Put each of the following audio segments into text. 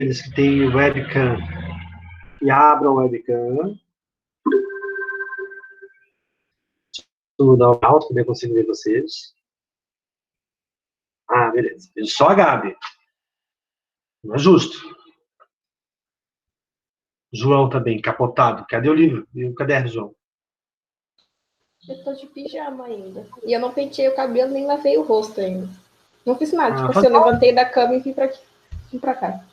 aqueles que têm webcam e abram o webcam. Vou dar um alto, para eu consigo ver vocês. Ah, beleza. Só a Gabi. Não é justo. João também, capotado. Cadê o livro? E o caderno, João? Eu tô de pijama ainda. E eu não pentei o cabelo, nem lavei o rosto ainda. Não fiz nada. Tipo assim, eu levantei da cama e vim pra cá.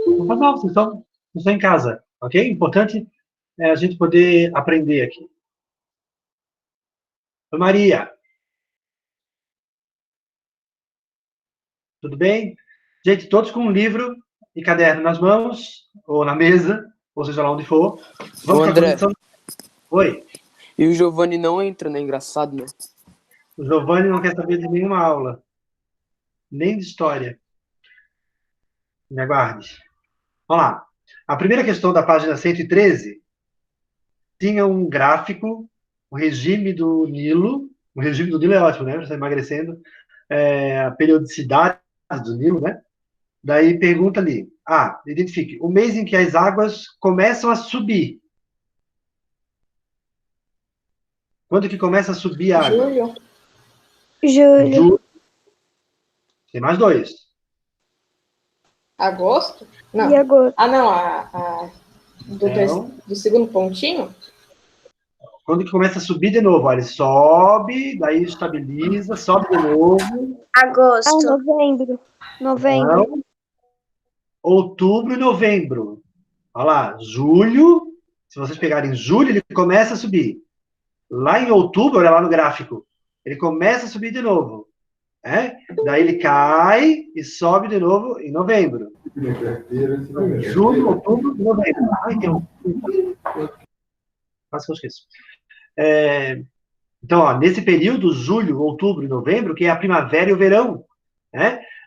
Não faz mal, vocês estão em casa, ok? Importante é a gente poder aprender aqui. Oi, Maria. Tudo bem? Gente, todos com um livro e caderno nas mãos, ou na mesa, ou seja lá onde for. Vamos para a André. condição. Oi. E o Giovanni não entra, né? Engraçado, né? O Giovanni não quer saber de nenhuma aula. Nem de história. Me aguarde. Vamos lá. A primeira questão da página 113 tinha um gráfico, o regime do Nilo. O regime do Nilo é ótimo, né? Você está emagrecendo. A periodicidade do Nilo, né? Daí pergunta ali. Identifique. O mês em que as águas começam a subir. Quando que começa a subir a água? Julho. Tem mais dois. Agosto? Não. E agosto. Ah, não. Do segundo pontinho? Quando que começa a subir de novo? Olha, ele sobe, daí estabiliza, sobe de novo. Agosto. Novembro. Não. Outubro e novembro. Olha lá, julho. Se vocês pegarem julho, ele começa a subir. Lá em outubro, olha lá no gráfico, ele começa a subir de novo. Daí ele cai e sobe de novo em novembro. Julho, outubro e novembro. Quase que eu esqueço. Então, nesse período, julho, outubro e novembro, que é a primavera e o verão,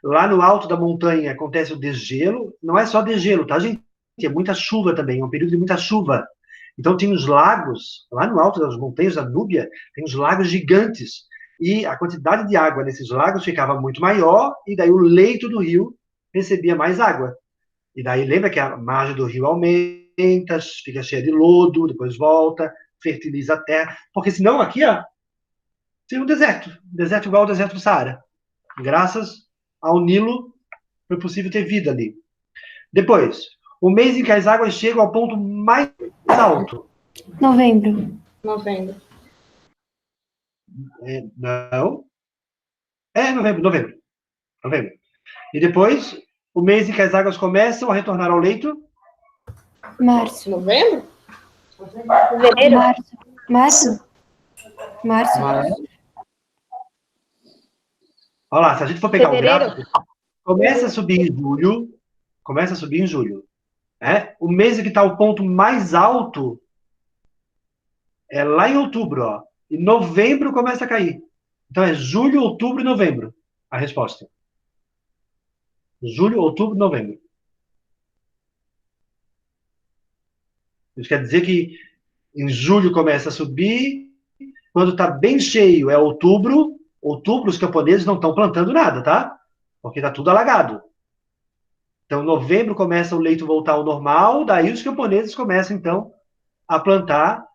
lá no alto da montanha acontece o degelo. Não é só degelo, tá, gente? É muita chuva também, é um período de muita chuva. Então, tem os lagos, lá no alto das montanhas da Núbia, tem os lagos gigantes. E a quantidade de água nesses lagos ficava muito maior, e daí o leito do rio recebia mais água. E daí lembra que a margem do rio aumenta, fica cheia de lodo, depois volta, fertiliza a terra. Porque senão aqui, tem um deserto igual ao deserto do Saara. Graças ao Nilo, foi possível ter vida ali. Depois, o mês em que as águas chegam ao ponto mais alto. Novembro. Não. Novembro. E depois, o mês em que as águas começam a retornar ao leito. Março. Novembro? Fevereiro. Março. Olha lá, se a gente for pegar o gráfico, começa a subir em julho. O mês em que está o ponto mais alto é lá em outubro, ó. E novembro começa a cair. Então é julho, outubro e novembro a resposta. Julho, outubro e novembro. Isso quer dizer que em julho começa a subir, quando está bem cheio é outubro. Outubro os camponeses não estão plantando nada, tá? Porque está tudo alagado. Então, novembro começa o leito voltar ao normal, daí os camponeses começam, então, a plantar,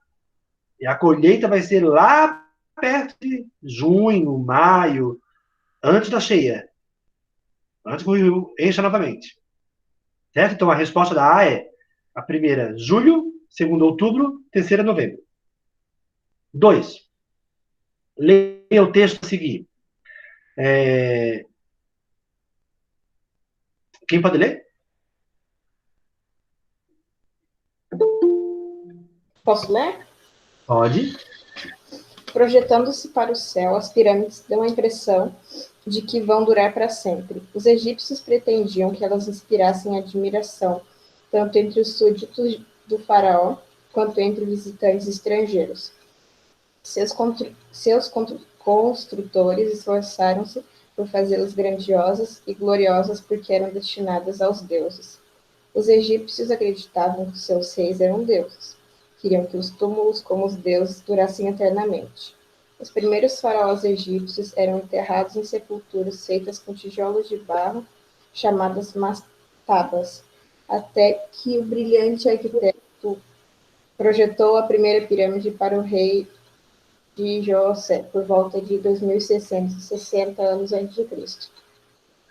e a colheita vai ser lá perto de junho, maio, antes da cheia. Antes que o rio encha novamente. Certo? Então, a resposta da A é a primeira, julho, segunda, outubro, terceira, novembro. 2. Leia o texto a seguir. Quem pode ler? Posso ler? Pode. Projetando-se para o céu, as pirâmides dão a impressão de que vão durar para sempre. Os egípcios pretendiam que elas inspirassem admiração, tanto entre os súditos do faraó, quanto entre visitantes estrangeiros. Seus construtores esforçaram-se por fazê-las grandiosas e gloriosas porque eram destinadas aos deuses. Os egípcios acreditavam que seus reis eram deuses. Queriam que os túmulos, como os deuses, durassem eternamente. Os primeiros faraós egípcios eram enterrados em sepulturas feitas com tijolos de barro, chamadas mastabas. até que o brilhante arquiteto projetou a primeira pirâmide para o rei de José, por volta de 2660 anos antes de Cristo.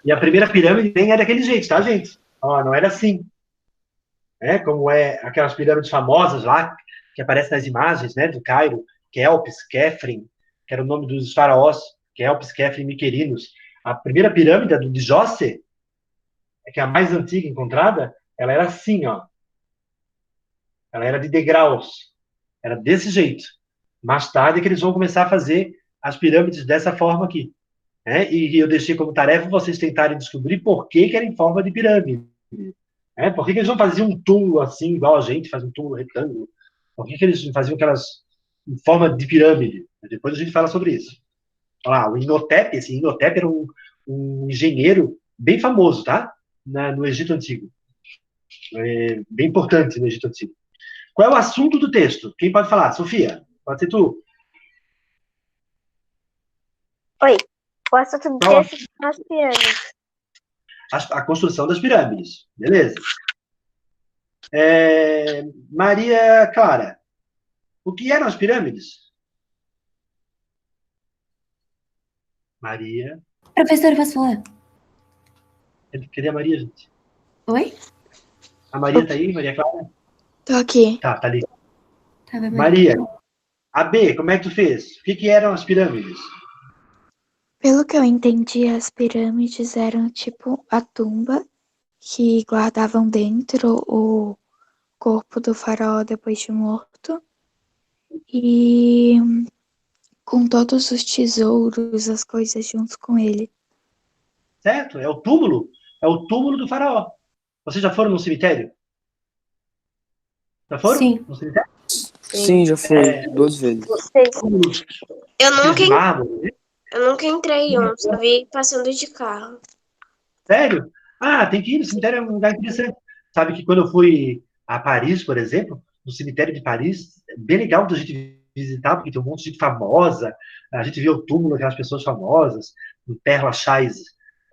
E a primeira pirâmide nem é daquele jeito, tá, gente? Ó, não era assim. Como aquelas pirâmides famosas lá, que aparecem nas imagens, né, do Cairo, Kelps, Kefren, que era o nome dos faraós, Kelps, Kefren e Miquerinos. A primeira pirâmide, de Djoser, que é a mais antiga encontrada, ela era assim, ó. Ela era de degraus. Era desse jeito. Mais tarde é que eles vão começar a fazer as pirâmides dessa forma aqui. E eu deixei como tarefa vocês tentarem descobrir por que era em forma de pirâmide. Por que eles não faziam um túmulo assim, igual a gente faz um túmulo retângulo? Por que eles faziam aquelas em forma de pirâmide? Depois a gente fala sobre isso. Olha lá, o Imhotep, esse Imhotep era um engenheiro bem famoso, tá? No Egito Antigo. Bem importante no Egito Antigo. Qual é o assunto do texto? Quem pode falar? Sofia, pode ser tu. Oi. O assunto do texto são as pirâmides. A construção das pirâmides. Beleza. Maria Clara, o que eram as pirâmides? Maria. Professor, posso falar? Cadê a Maria, gente? Oi? A Maria tá aí, Maria Clara? Tô aqui. Tá ali. Tá, vai, Maria, a B, como é que tu fez? O que eram as pirâmides? Pelo que eu entendi, as pirâmides eram tipo a tumba que guardavam dentro o corpo do faraó depois de morto. E com todos os tesouros, as coisas junto com ele. Certo? É o túmulo. É o túmulo do faraó. Vocês já foram no cemitério? Já foram? Sim. No cemitério? Sim, já foi 2 vezes. Túmulos Eu nunca, de mármore, né? eu nunca entrei em um, só vi passando de carro. Sério? Ah, tem que ir. O cemitério é um lugar interessante. Sabe que quando eu fui a Paris, por exemplo, no cemitério de Paris, é bem legal da gente visitar, porque tem um monte de gente famosa. A gente vê o túmulo daquelas pessoas famosas, no Père Lachaise.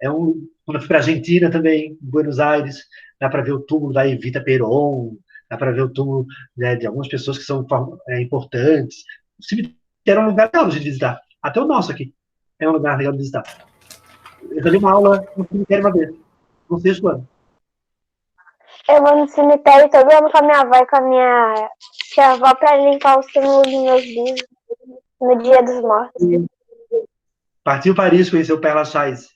Quando eu fui para a Argentina também, em Buenos Aires, dá para ver o túmulo da Evita Peron, dá para ver o túmulo, né, de algumas pessoas que são importantes. O cemitério é um lugar legal de visitar. Até o nosso aqui é um lugar legal de visitar. Eu já dei uma aula no cemitério uma vez, no sexto ano. Eu vou no cemitério todo ano com a minha avó e com a minha tia-avó pra limpar os túmulos dos meus livros no Dia dos Mortos. Partiu Paris, conheceu o Père Lachaise.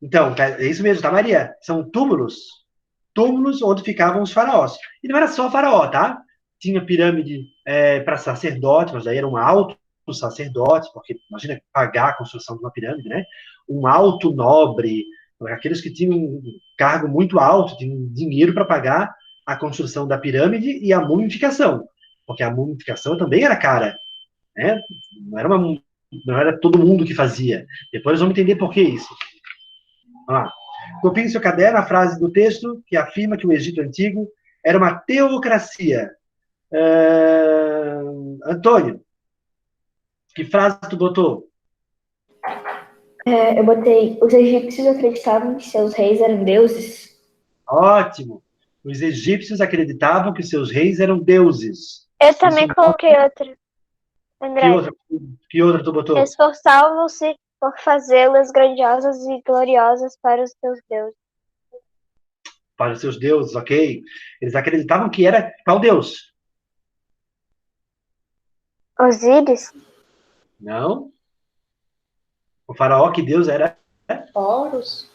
Então, é isso mesmo, tá, Maria? São túmulos onde ficavam os faraós. E não era só faraó, tá? Tinha pirâmide para sacerdote, mas daí era um alto sacerdote, porque imagina pagar a construção de uma pirâmide, né? Um alto nobre, aqueles que tinham um cargo muito alto, tinham dinheiro para pagar a construção da pirâmide e a mumificação, porque a mumificação também era cara, né? Não era todo mundo que fazia. Depois vamos entender por que isso. Vamos lá. Copie em seu caderno a frase do texto que afirma que o Egito Antigo era uma teocracia. Antônio, que frase tu botou? Eu botei, os egípcios acreditavam que seus reis eram deuses. Ótimo. Os egípcios acreditavam que seus reis eram deuses. Eu também coloquei outra. André, Que outra tu botou? esforçavam-se por fazê-las grandiosas e gloriosas para os seus deuses. Para os seus deuses, ok. Eles acreditavam que era qual deus? Osíris? Não. O faraó, que deus era? Horus.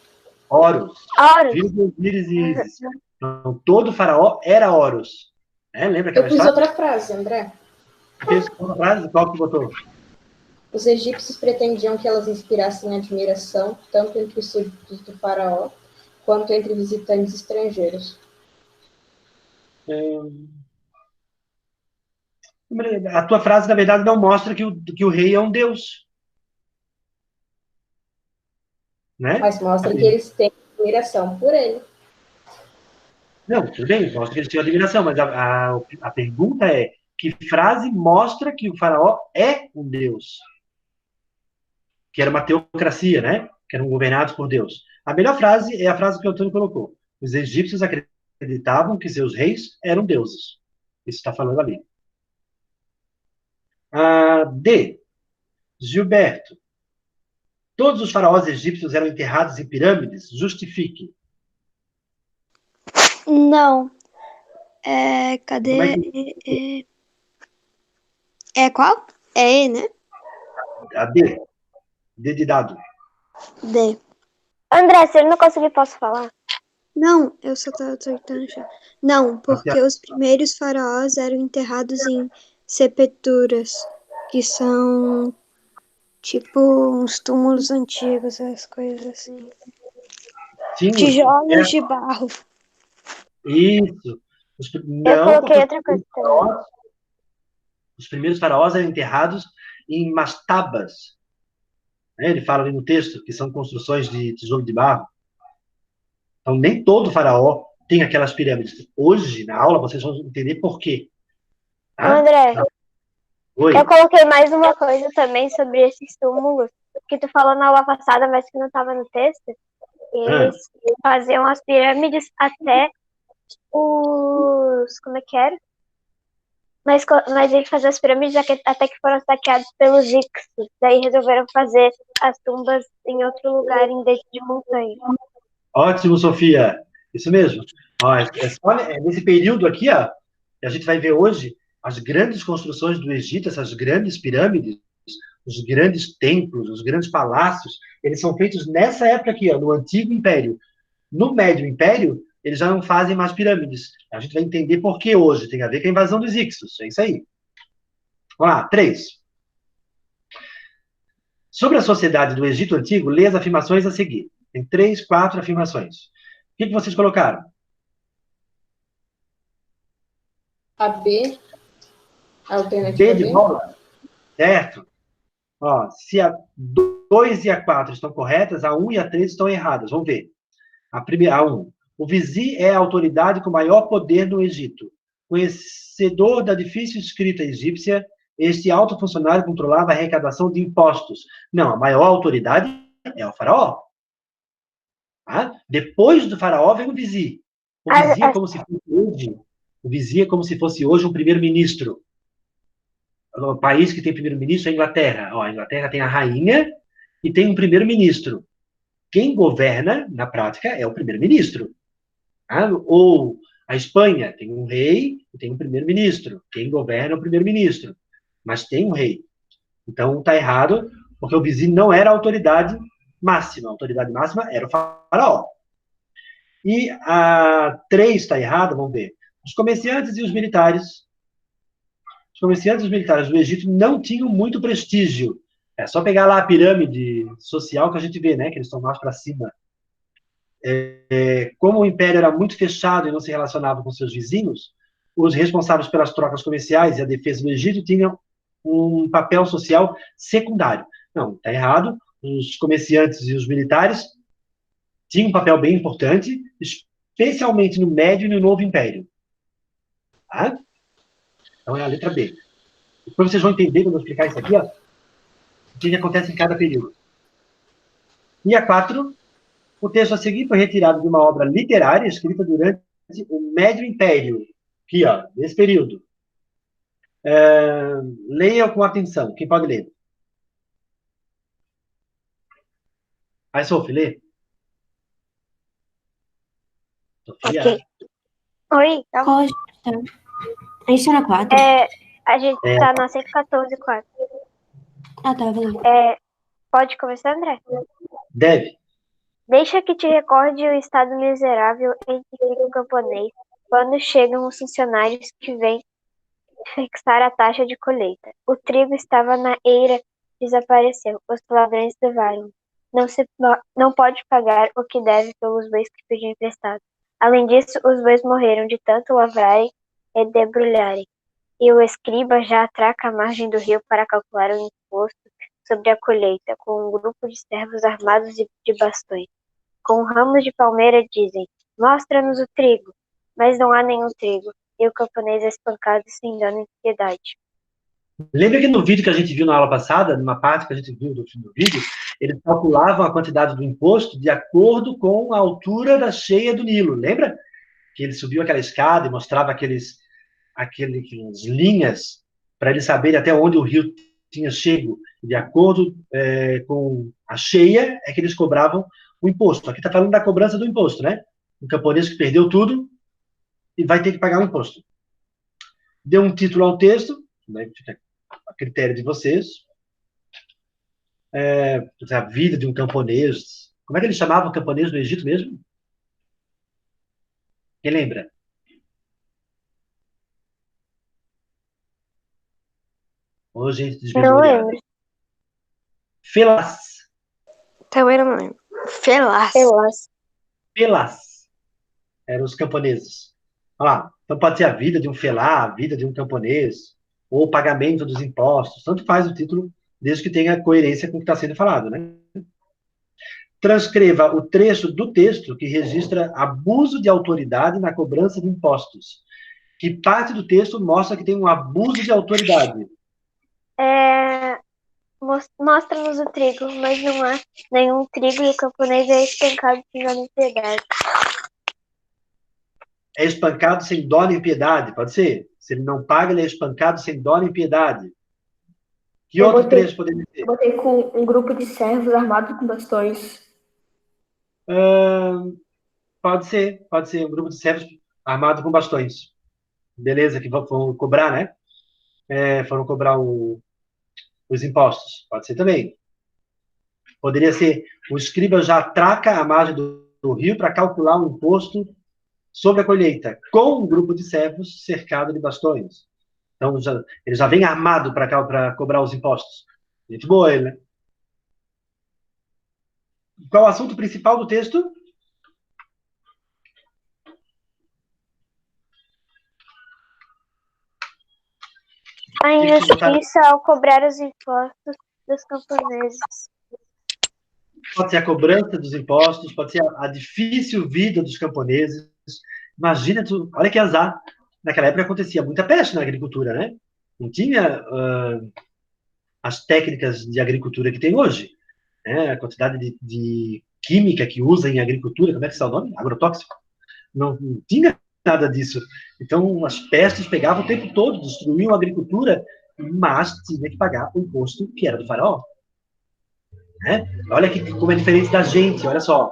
Horus. Horus. Filho de Osíris e Ísis. Então, todo faraó era Horus. Lembra aquela Eu pus história? outra frase, André. Fez uma frase? Qual que botou? Os egípcios pretendiam que elas inspirassem admiração, tanto entre os súditos do faraó, quanto entre visitantes estrangeiros. A tua frase, na verdade, não mostra que o rei é um deus. Né? Mas mostra que eles têm admiração por ele. Não, tudo bem, mostra que eles tinham admiração, mas a pergunta é: que frase mostra que o faraó é um deus? Que era uma teocracia, né? Que eram governados por Deus. A melhor frase é a frase que o Antônio colocou. Os egípcios acreditavam que seus reis eram deuses. Isso está falando ali. D. Gilberto. Todos os faraós egípcios eram enterrados em pirâmides? Justifique. Não. Como Cadê? que... É qual? É E, né? A D. D de dado. D. André, se ele não conseguir, posso falar? Não, eu só tô tentando achar. Não, porque os primeiros faraós eram enterrados em sepulturas, que são tipo uns túmulos antigos, as coisas assim. Sim, Tijolos de barro. Isso. Eu coloquei outra coisa também. Os primeiros faraós eram enterrados em mastabas. Né? Ele fala ali no texto que são construções de tijolo de barro. Então, nem todo faraó tem aquelas pirâmides. Hoje, na aula, vocês vão entender por quê. Tá? André, Oi. eu coloquei mais uma coisa também sobre esses túmulos, que tu falou na aula passada, mas que não estava no texto. Eles faziam as pirâmides até os... Como é que era? Mas ele fazia as pirâmides até que foram saqueados pelos Ixos. Daí resolveram fazer as tumbas em outro lugar, em dentro de montanha. Ótimo, Sofia. Isso mesmo. Ó, nesse período aqui, ó, que a gente vai ver hoje, as grandes construções do Egito, essas grandes pirâmides, os grandes templos, os grandes palácios, eles são feitos nessa época aqui, ó, no Antigo Império. No Médio Império, eles já não fazem mais pirâmides. A gente vai entender por que hoje. Tem a ver com a invasão dos Ixos. É isso aí. Vamos lá, 3. Sobre a sociedade do Egito Antigo, lê as afirmações a seguir. Tem 3, 4 afirmações. O que vocês colocaram? A B, a B alternativa de B. bola? Certo. Ó, se a 2 e a 4 estão corretas, a 1 e a 3 estão erradas. Vamos ver. A primeira, a 1. O vizir é a autoridade com maior poder no Egito. Conhecedor da difícil escrita egípcia, este alto funcionário controlava a arrecadação de impostos. Não, a maior autoridade é o faraó. Tá? Depois do faraó vem o vizir. O vizir é como se fosse hoje. O vizir é como se fosse hoje um primeiro-ministro. O país que tem primeiro-ministro é a Inglaterra. Ó, a Inglaterra tem a rainha e tem um primeiro-ministro. Quem governa, na prática, é o primeiro-ministro. Tá? Ou a Espanha tem um rei e tem um primeiro-ministro. Quem governa é o primeiro-ministro. Mas tem um rei. Então, está errado, porque o vizir não era a autoridade máxima. A autoridade máxima era o faraó. E a 3 está errada, vamos ver. Os comerciantes e os militares. Os comerciantes e os militares do Egito não tinham muito prestígio. É só pegar lá a pirâmide social que a gente vê, né? Que eles estão mais para cima. Como o império era muito fechado e não se relacionava com seus vizinhos, os responsáveis pelas trocas comerciais e a defesa do Egito tinham um papel social secundário. Não, está errado. Os comerciantes e os militares tinham um papel bem importante, especialmente no Médio e no Novo Império. Tá? Então é a letra B. Depois vocês vão entender, quando eu explicar isso aqui, ó, o que acontece em cada período. E a 4, o texto a seguir foi retirado de uma obra literária escrita durante o Médio Império. Aqui, ó, nesse período. Leia com atenção. Quem pode ler? Vai, Sophie, lê. Sofia. Ok. Oi, tá bom. Qual a gente tá? A gente tá na 4? A gente tá na 114, 4. Ah, tá, valeu. Pode começar, André? Deve. Deixa que te recorde o estado miserável em que fica o camponês quando chegam os funcionários que vêm fixar a taxa de colheita. O trigo estava na eira, desapareceu. Os ladrões levaram. Não pode pagar o que deve pelos bois que pediu emprestado. Além disso, os bois morreram de tanto lavrarem e debrulharem. E o escriba já atraca a margem do rio para calcular o imposto sobre a colheita, com um grupo de servos armados de bastões. Com ramos de palmeira dizem, mostra-nos o trigo. Mas não há nenhum trigo, e o camponês é espancado sem dano nem piedade. Lembra que no vídeo que a gente viu na aula passada, numa parte que a gente viu do vídeo, eles calculavam a quantidade do imposto de acordo com a altura da cheia do Nilo, lembra? Que ele subiu aquela escada e mostrava aquelas linhas para eles saberem até onde o rio tinha chego. De acordo com a cheia, é que eles cobravam o imposto. Aqui está falando da cobrança do imposto, né? Um camponês que perdeu tudo e vai ter que pagar o imposto. Deu um título ao texto, né? Fica a critério de vocês. A vida de um camponês. Como é que eles chamavam o camponês no Egito mesmo? Quem lembra? Ô, gente Não desmemoriada. lembro. Felaz. Também não lembro. Felaz. Pelas. Felaz. Eram os camponeses. Olha lá. Então pode ser a vida de um felá, a vida de um camponês, ou o pagamento dos impostos. Tanto faz o título, desde que tenha coerência com o que está sendo falado, né? Transcreva o trecho do texto que registra abuso de autoridade na cobrança de impostos. Que parte do texto mostra que tem um abuso de autoridade. Mostra-nos o trigo, mas não há nenhum trigo e o camponês é espancado sem dó nem piedade. É espancado sem dó nem piedade, pode ser? Se ele não paga, ele é espancado sem dó nem piedade. Que outro trecho poderia ser? Eu botei com um grupo de servos armados com bastões. Pode ser um grupo de servos armado com bastões. Beleza, que foram cobrar, né? Foram cobrar os impostos. Pode ser também. Poderia ser, o escriba já atraca a margem do rio para calcular o imposto sobre a colheita, com um grupo de servos cercado de bastões. Então, ele já vem armado para cobrar os impostos. Gente boa ele, né? Qual o assunto principal do texto? A injustiça ao cobrar os impostos dos camponeses. Pode ser a cobrança dos impostos, pode ser a difícil vida dos camponeses. Imagina, olha que azar. Naquela época acontecia muita peste na agricultura, né? Não tinha as técnicas de agricultura que tem hoje. Né? A quantidade de química que usa em agricultura, como é que é o nome? Agrotóxico. Não tinha nada disso. Então, as pestes pegavam o tempo todo, destruíam a agricultura, mas tinha que pagar o imposto que era do faraó. Né? Olha como é diferente da gente, olha só.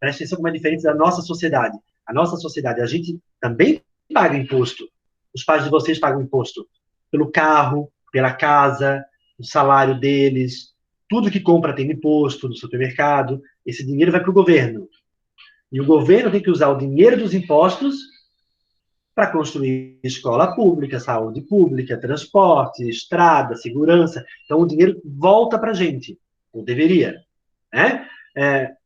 Presta atenção como é diferente da nossa sociedade. A nossa sociedade, a gente também paga imposto. Os pais de vocês pagam imposto pelo carro, pela casa, o salário deles. Tudo que compra tem imposto no supermercado. Esse dinheiro vai para o governo. E o governo tem que usar o dinheiro dos impostos para construir escola pública, saúde pública, transporte, estrada, segurança. Então, o dinheiro volta para a gente. Ou deveria. Né?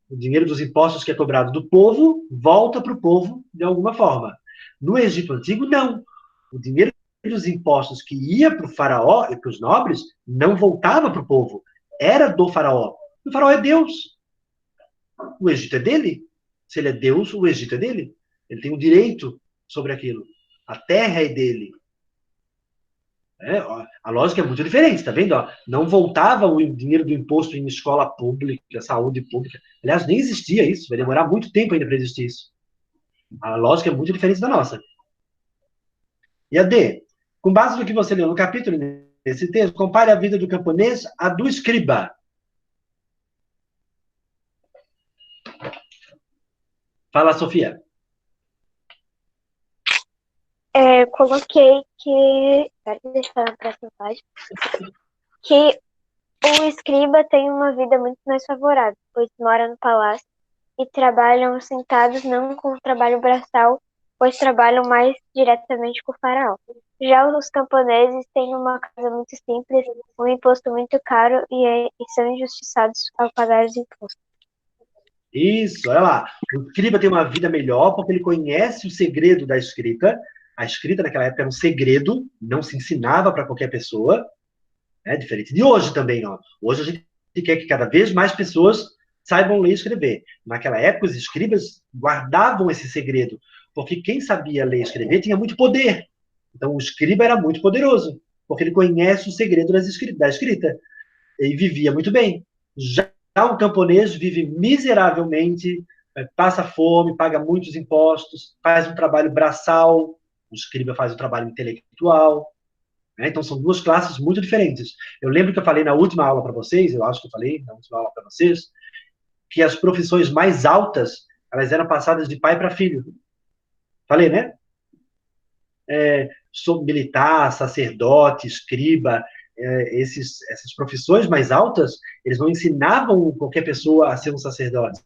O dinheiro dos impostos que é cobrado do povo volta para o povo de alguma forma. No Egito Antigo, não. O dinheiro dos impostos que ia para o faraó e para os nobres não voltava para o povo. Era do faraó. O faraó é Deus. O Egito é dele. Se ele é Deus, o Egito é dele. Ele tem o direito sobre aquilo. A terra é dele. A lógica é muito diferente, tá vendo? Não voltava o dinheiro do imposto em escola pública, saúde pública. Aliás, nem existia isso. Vai demorar muito tempo ainda para existir isso. A lógica é muito diferente da nossa. E a D, com base no que você leu no capítulo desse texto, compare a vida do camponês à do escriba. Fala, Sofia. Coloquei que... Deixa eu falar na próxima página. Que o escriba tem uma vida muito mais favorável, pois mora no palácio e trabalham sentados, não com o trabalho braçal, pois trabalham mais diretamente com o faraó. Já os camponeses têm uma casa muito simples, um imposto muito caro e são injustiçados ao pagar os impostos. Isso, olha lá. O escriba tem uma vida melhor porque ele conhece o segredo da escrita. A escrita naquela época era um segredo, não se ensinava para qualquer pessoa. Diferente de hoje também. Hoje a gente quer que cada vez mais pessoas saibam ler e escrever. Naquela época, os escribas guardavam esse segredo, porque quem sabia ler e escrever tinha muito poder. Então, o escriba era muito poderoso. porque ele conhece o segredo da escrita. Ele vivia muito bem. Já o camponês vive miseravelmente, passa fome, paga muitos impostos, faz um trabalho braçal, o escriba faz um trabalho intelectual, né? Então, são duas classes muito diferentes. Eu lembro que eu falei na última aula para vocês, eu acho que eu falei na última aula para vocês, que as profissões mais altas, elas eram passadas de pai para filho. Falei, né? Militar, sacerdote, escriba, essas profissões mais altas, eles não ensinavam qualquer pessoa a ser um sacerdote.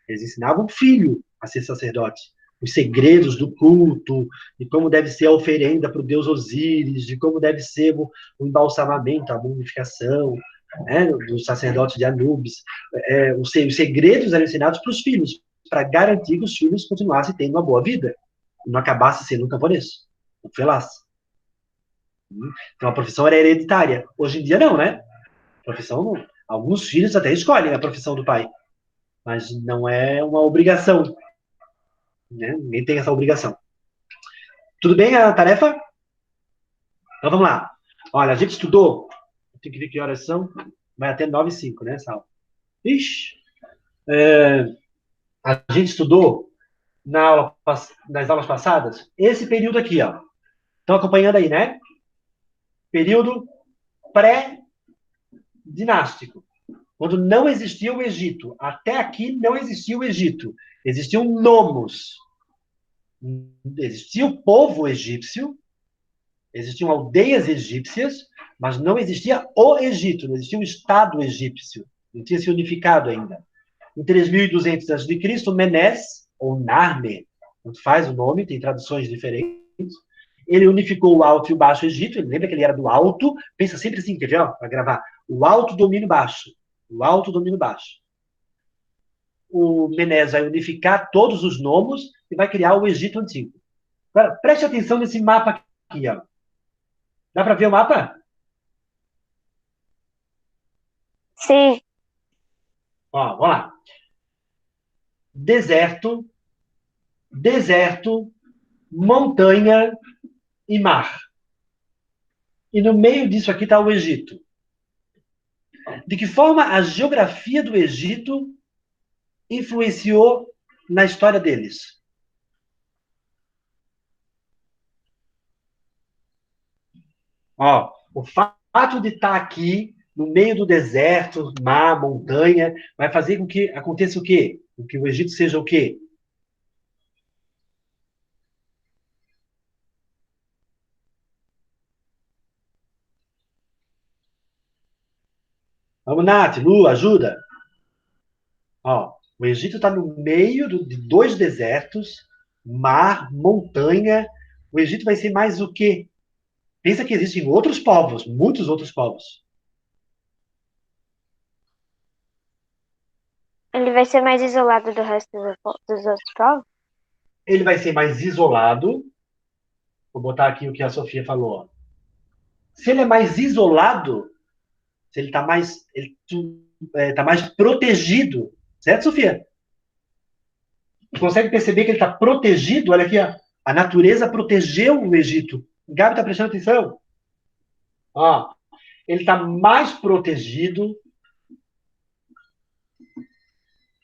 Eles ensinavam o filho a ser sacerdote. Os segredos do culto, de como deve ser a oferenda para o deus Osíris, de como deve ser o embalsamamento, a mumificação, né, dos sacerdotes de Anubis. Os segredos eram ensinados para os filhos, para garantir que os filhos continuassem tendo uma boa vida, e não acabasse sendo um camponês, um felaz. Então a profissão era hereditária. Hoje em dia não, né? Profissão, alguns filhos até escolhem a profissão do pai, mas não é uma obrigação, né? Ninguém tem essa obrigação. Tudo bem a tarefa? Então vamos lá. Olha, a gente estudou, tem que ver que horas são, vai até 9h05, né, Sal? Ixi! A gente estudou nas aulas passadas esse período aqui, ó. Estão acompanhando aí, né? Período pré-dinástico. Quando não existia o Egito. Até aqui não existia o Egito. Existiam nomos. Existia o povo egípcio, existiam aldeias egípcias, mas não existia o Egito, não existia o Estado egípcio. Não tinha se unificado ainda. Em 3200 a.C., Menes, ou Narmer, não faz o nome, tem traduções diferentes, ele unificou o Alto e o Baixo Egito, ele lembra que ele era do Alto, pensa sempre assim, quer ver, para gravar, o Alto domina o Baixo, o Alto domina o Baixo. O Menes vai unificar todos os nomos e vai criar o Egito Antigo. Agora, preste atenção nesse mapa aqui, ó. Dá para ver o mapa? Sim. Ó, vamos lá. Deserto, montanha e mar. E no meio disso aqui está o Egito. De que forma a geografia do Egito influenciou na história deles? Ó, o fato de estar aqui no meio do deserto, mar, montanha, vai fazer com que aconteça o quê? Com que o Egito seja o quê? Vamos, Nath, Lu, ajuda. Ó, o Egito está no meio de dois desertos, mar, montanha. O Egito vai ser mais o quê? Pensa que existem outros povos, muitos outros povos. Ele vai ser mais isolado do resto dos outros povos? Ele vai ser mais isolado. Vou botar aqui o que a Sofia falou. Ó. Se ele é mais isolado, se ele está mais protegido, certo, Sofia? Consegue perceber que ele está protegido? Olha aqui, ó. A natureza protegeu o Egito. O Gabi está prestando atenção? Ó, ele está mais protegido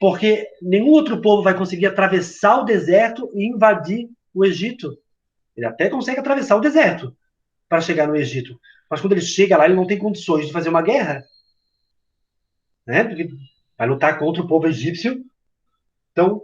porque nenhum outro povo vai conseguir atravessar o deserto e invadir o Egito. Ele até consegue atravessar o deserto para chegar no Egito. Mas quando ele chega lá, ele não tem condições de fazer uma guerra. Né? Porque vai lutar contra o povo egípcio, então,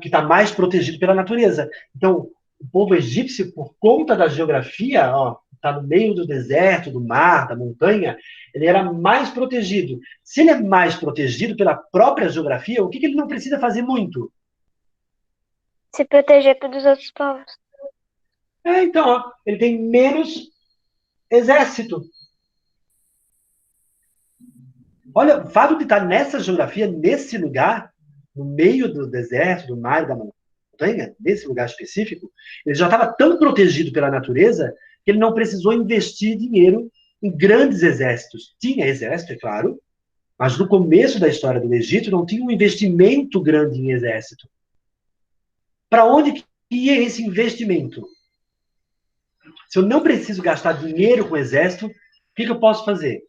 que está mais protegido pela natureza. Então, o povo egípcio, por conta da geografia, está no meio do deserto, do mar, da montanha, ele era mais protegido. Se ele é mais protegido pela própria geografia, o que ele não precisa fazer muito? Se proteger dos outros povos. Então, ele tem menos exército. Olha, o fato de estar nessa geografia, nesse lugar, no meio do deserto, do mar e da montanha, nesse lugar específico, ele já estava tão protegido pela natureza que ele não precisou investir dinheiro em grandes exércitos. Tinha exército, é claro, mas no começo da história do Egito não tinha um investimento grande em exército. Para onde ia esse investimento? Se eu não preciso gastar dinheiro com o exército, o que eu posso fazer?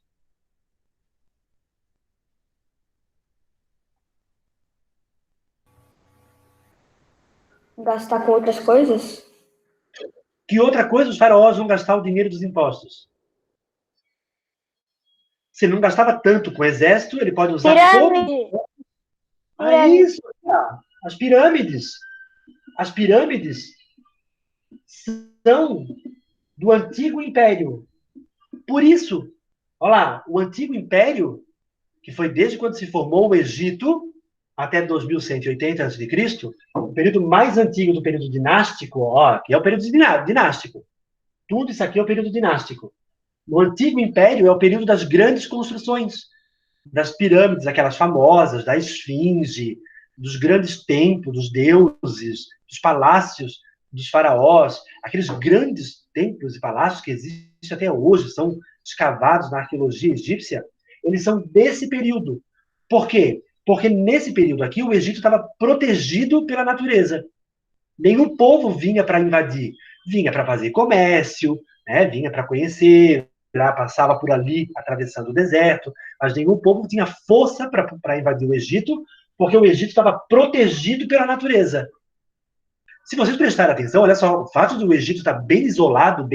Gastar com outras coisas? Que outra coisa os faraós vão gastar o dinheiro dos impostos? Se ele não gastava tanto com o exército, ele pode usar Pirâmide! todo. Pirâmide. Isso, as pirâmides. As pirâmides são do Antigo Império. Por isso, olha lá, o Antigo Império, que foi desde quando se formou o Egito até 2180 a.C., o período mais antigo do período dinástico, ó, que é o período dinástico. Tudo isso aqui é o período dinástico. No Antigo Império é o período das grandes construções, das pirâmides, aquelas famosas, da esfinge, dos grandes templos, dos deuses, dos palácios dos faraós, aqueles grandes templos e palácios que existem até hoje, são escavados na arqueologia egípcia, eles são desse período. Por quê? Porque nesse período aqui o Egito estava protegido pela natureza. Nenhum povo vinha para invadir, vinha para fazer comércio, né? Vinha para conhecer, passava por ali atravessando o deserto, mas nenhum povo tinha força para invadir o Egito, porque o Egito estava protegido pela natureza. Se vocês prestarem atenção, olha só, o fato do Egito estar bem isolado,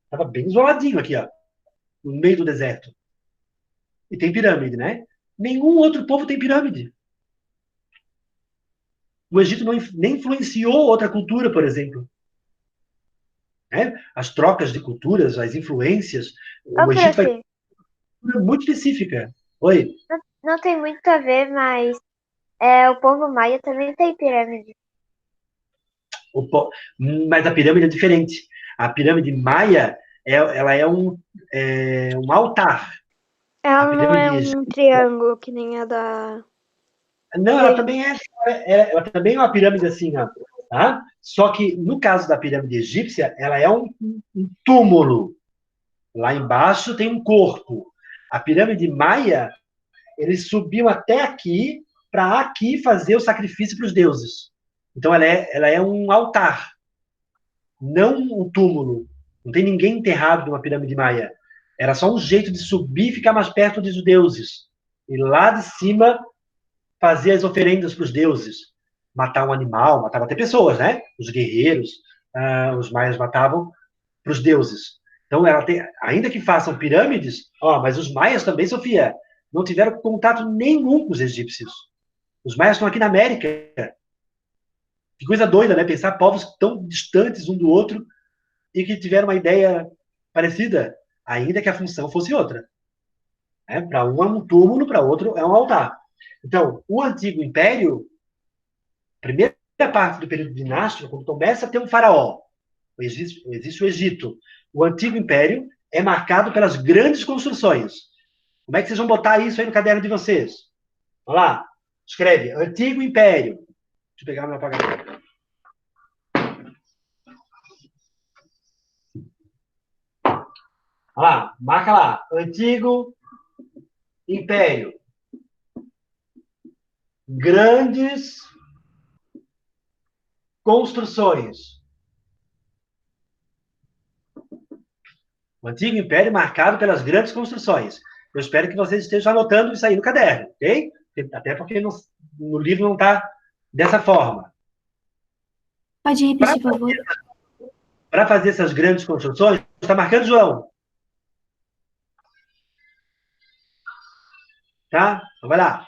estava bem isoladinho aqui, ó, no meio do deserto. E tem pirâmide, né? Nenhum outro povo tem pirâmide. O Egito nem influenciou outra cultura, por exemplo. Né? As trocas de culturas, as influências, o Egito vai muito específica. Oi? Não tem muito a ver, mas o povo maia também tem pirâmide. Mas a pirâmide é diferente. A pirâmide maia, ela é um altar. Ela não é um triângulo que nem a da... Não, ela também ela também é uma pirâmide assim, ó, tá? Só que no caso da pirâmide egípcia, ela é um túmulo. Lá embaixo tem um corpo. A pirâmide maia, eles subiam até aqui para aqui fazer o sacrifício para os deuses. Então ela é um altar, não um túmulo. Não tem ninguém enterrado numa pirâmide maia. Era só um jeito de subir e ficar mais perto dos deuses. E lá de cima fazer as oferendas para os deuses. Matar um animal, matava até pessoas, né? Os guerreiros, os maias matavam para os deuses. Então, ela tem, ainda que façam pirâmides, mas os maias também, Sofia, não tiveram contato nenhum com os egípcios. Os maias estão aqui na América. Que coisa doida, né? Pensar povos tão distantes um do outro e que tiveram uma ideia parecida, ainda que a função fosse outra. Para um é um túmulo, para outro é um altar. Então, o Antigo Império, primeira parte do período dinástico, quando começa a ter um faraó, existe o Egito. O Antigo Império é marcado pelas grandes construções. Como é que vocês vão botar isso aí no caderno de vocês? Vamos lá. Escreve, Antigo Império. Deixa eu pegar meu apagador. Olha lá, marca lá. Antigo Império. Grandes construções. O Antigo Império marcado pelas grandes construções. Eu espero que vocês estejam anotando isso aí no caderno, ok? Até porque no livro não está dessa forma. Pode repetir, por favor? Para fazer essas grandes construções, está marcando, João? Tá? Então vai lá.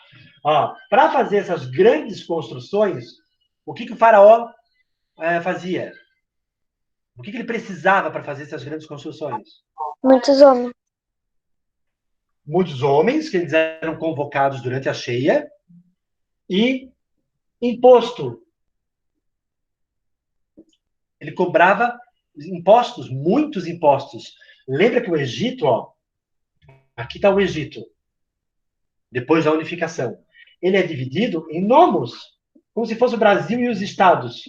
Para fazer essas grandes construções, o que o faraó fazia? O que ele precisava para fazer essas grandes construções? Muitos homens. Muitos homens, que eles eram convocados durante a cheia, e imposto. Ele cobrava impostos, muitos impostos. Lembra que o Egito, aqui está o Egito, depois da unificação. Ele é dividido em nomos, como se fosse o Brasil e os estados.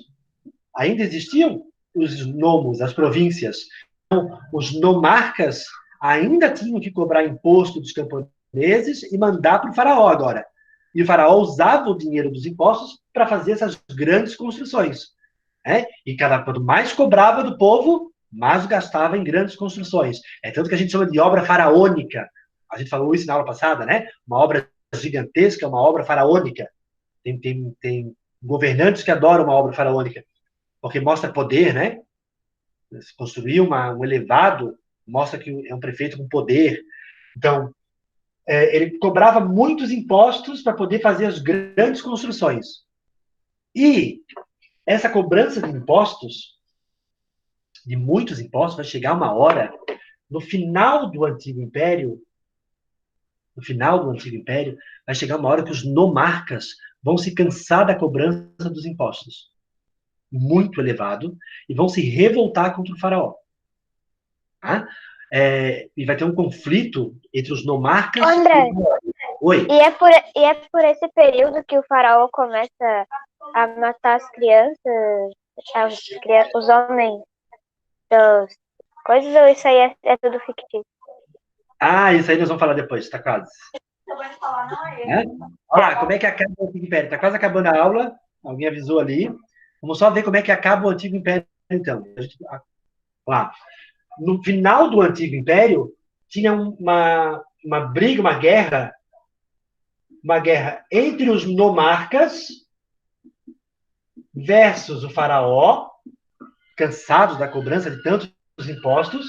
Ainda existiam os nomos, as províncias. Então, os nomarcas ainda tinham que cobrar imposto dos camponeses e mandar para o faraó agora. E o faraó usava o dinheiro dos impostos para fazer essas grandes construções. E quanto mais cobrava do povo, mas gastava em grandes construções. É tanto que a gente chama de obra faraônica. A gente falou isso na aula passada, né? Uma obra gigantesca, uma obra faraônica. Tem governantes que adoram uma obra faraônica, porque mostra poder, né? Se construir um elevado, mostra que é um prefeito com poder. Então, ele cobrava muitos impostos para poder fazer as grandes construções. E essa cobrança de impostos, de muitos impostos, vai chegar uma hora, no final do Antigo Império, vai chegar uma hora que os nomarcas vão se cansar da cobrança dos impostos, muito elevado, e vão se revoltar contra o faraó. Tá? E vai ter um conflito entre os nomarcas... André, Oi. e é por esse período que o faraó começa a matar as crianças, os homens das coisas, ou isso aí é tudo fictício? Ah, isso aí nós vamos falar depois, tá quase. Olha lá, como é que acaba o Antigo Império? Tá quase acabando a aula, alguém avisou ali. Vamos só ver como é que acaba o Antigo Império, então. Lá. No final do Antigo Império, tinha uma briga, uma guerra entre os nomarcas versus o faraó, cansados da cobrança de tantos impostos.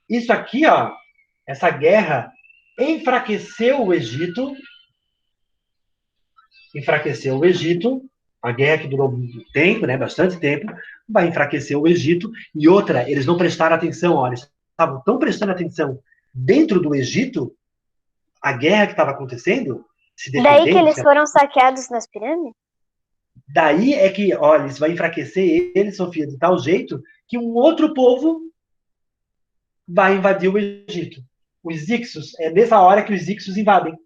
Isso aqui, ó, essa guerra enfraqueceu o Egito, a guerra que durou muito tempo, né, bastante tempo, vai enfraquecer o Egito. E outra, eles não prestaram atenção, olha, eles estavam tão prestando atenção dentro do Egito, a guerra que estava acontecendo, se Daí que defendendo... eles foram saqueados nas pirâmides? Daí é que, olha, isso vai enfraquecer eles, Sofia, de tal jeito que um outro povo vai invadir o Egito. Os Ixos, é nessa hora que os Ixos invadem.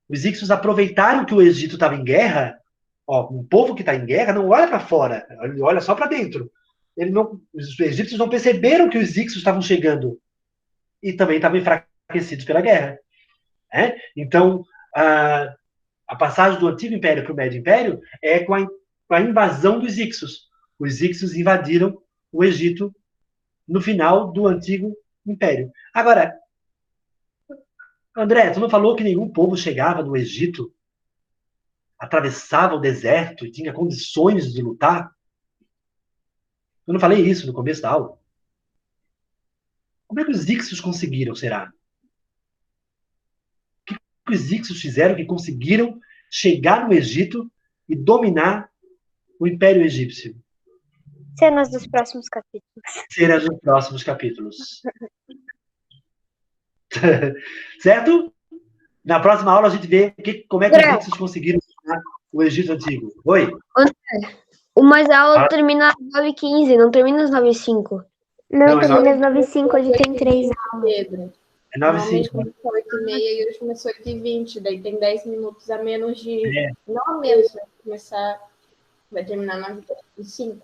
Os Ixos aproveitaram que o Egito estava em guerra. Ó, um povo que está em guerra não olha para fora, ele olha só para dentro. Os egípcios não perceberam que os Ixos estavam chegando e também estavam enfraquecidos pela guerra. Né? Então, a passagem do Antigo Império para o Médio Império é com a invasão dos Ixos. Os Ixos invadiram o Egito no final do Antigo Império. Agora, André, tu não falou que nenhum povo chegava no Egito, atravessava o deserto e tinha condições de lutar? Eu não falei isso no começo da aula. Como é que os Ixos conseguiram, será? O que os Ixos fizeram que conseguiram chegar no Egito e dominar o Império Egípcio? Cenas dos próximos capítulos. Cenas dos próximos capítulos. Certo? Na próxima aula a gente vê como é que os Ixos conseguiram chegar o Egito Antigo. Oi? Mas a aula termina às 9h15, não termina às 9h05. Não, Não, termina às 9h05, hoje tem 3 aulas. Pedro. É Normalmente 9h05. começa 8h30 e hoje começou 8h20, daí tem 10 minutos a menos de... É. Não a menos, vai terminar 9h05.